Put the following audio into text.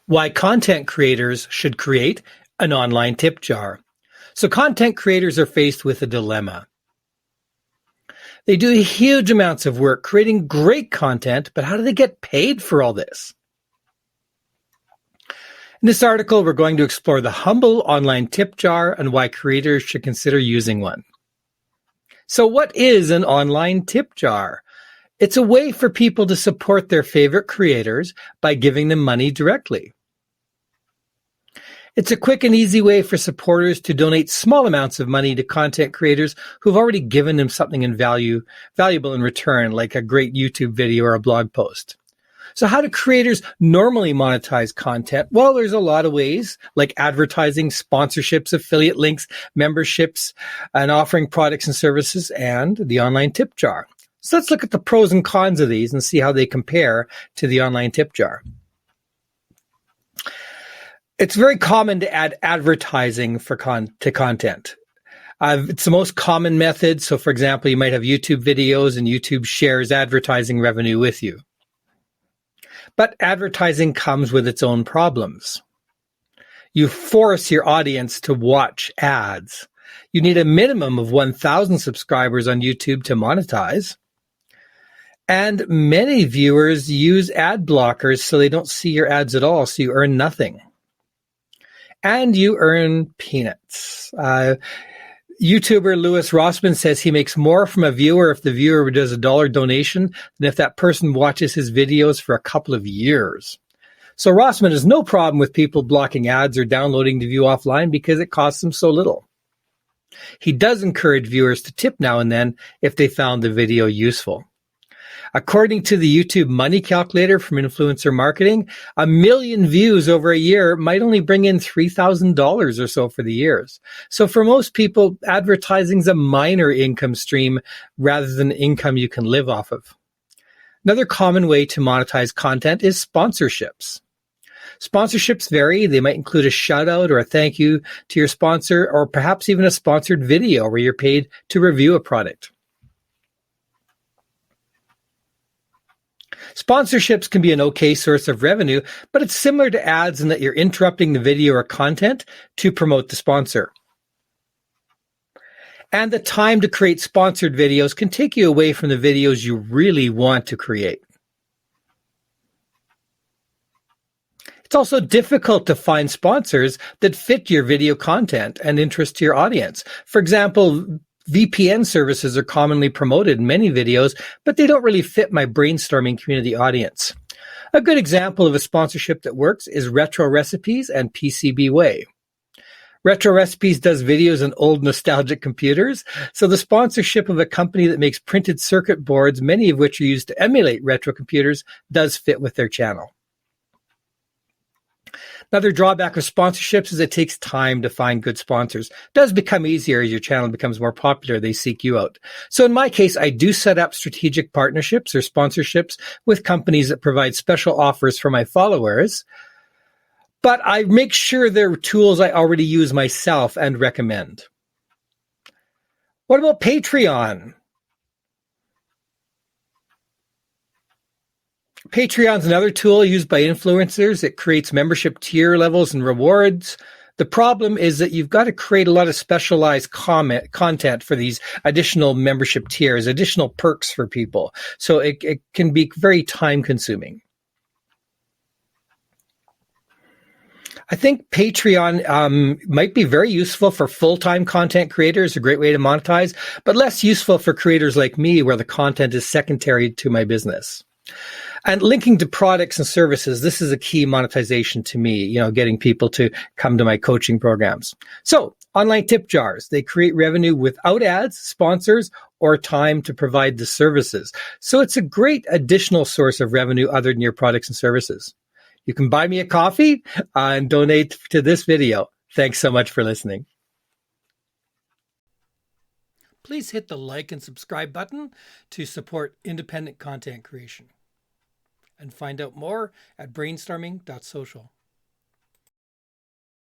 Why content creators should create an online tip jar. So content creators are faced with a dilemma. They do huge amounts of work creating great content, but how do they get paid for all this? In this article, we're going to explore the humble online tip jar and why creators should consider using one. So what is an online tip jar? It's a way for people to support their favorite creators by giving them money directly. It's a quick and easy way for supporters to donate small amounts of money to content creators who've already given them something valuable in return, like a great YouTube video or a blog post. So how do creators normally monetize content? Well, there's a lot of ways, like advertising, sponsorships, affiliate links, memberships, and offering products and services, and the online tip jar. So let's look at the pros and cons of these and see how they compare to the online tip jar. It's very common to add advertising to content. It's the most common method. So, for example, you might have YouTube videos and YouTube shares advertising revenue with you. But advertising comes with its own problems. You force your audience to watch ads. You need a minimum of 1,000 subscribers on YouTube to monetize. And many viewers use ad blockers so they don't see your ads at all, so you earn nothing. And you earn peanuts. YouTuber Louis Rossman says he makes more from a viewer if the viewer does a $1 donation than if that person watches his videos for a couple of years. So Rossman has no problem with people blocking ads or downloading to view offline because it costs them so little. He does encourage viewers to tip now and then if they found the video useful. According to the YouTube money calculator from Influencer Marketing, 1 million views over a year might only bring in $3,000 or so for the years. So for most people, advertising is a minor income stream rather than income you can live off of. Another common way to monetize content is sponsorships. Sponsorships vary. They might include a shout out or a thank you to your sponsor, or perhaps even a sponsored video where you're paid to review a product. Sponsorships can be an okay source of revenue, but it's similar to ads in that you're interrupting the video or content to promote the sponsor. And the time to create sponsored videos can take you away from the videos you really want to create. It's also difficult to find sponsors that fit your video content and interest to your audience. For example, VPN services are commonly promoted in many videos, but they don't really fit my brainstorming community audience. A good example of a sponsorship that works is Retro Recipes and PCB Way. Retro Recipes does videos on old nostalgic computers, so the sponsorship of a company that makes printed circuit boards, many of which are used to emulate retro computers, does fit with their channel. Another drawback of sponsorships is it takes time to find good sponsors. It does become easier as your channel becomes more popular. They seek you out. So in my case, I do set up strategic partnerships or sponsorships with companies that provide special offers for my followers, but I make sure they're tools I already use myself and recommend. What about Patreon? Patreon's another tool used by influencers. It creates membership tier levels and rewards. The problem is that you've got to create a lot of specialized content for these additional membership tiers, additional perks for people. So it can be very time consuming. I think Patreon might be very useful for full-time content creators, a great way to monetize, but less useful for creators like me where the content is secondary to my business. And linking to products and services, this is a key monetization to me, getting people to come to my coaching programs. So online tip jars, they create revenue without ads, sponsors, or time to provide the services. So it's a great additional source of revenue other than your products and services. You can buy me a coffee and donate to this video. Thanks so much for listening. Please hit the like and subscribe button to support independent content creation. And find out more at brainstorming.social.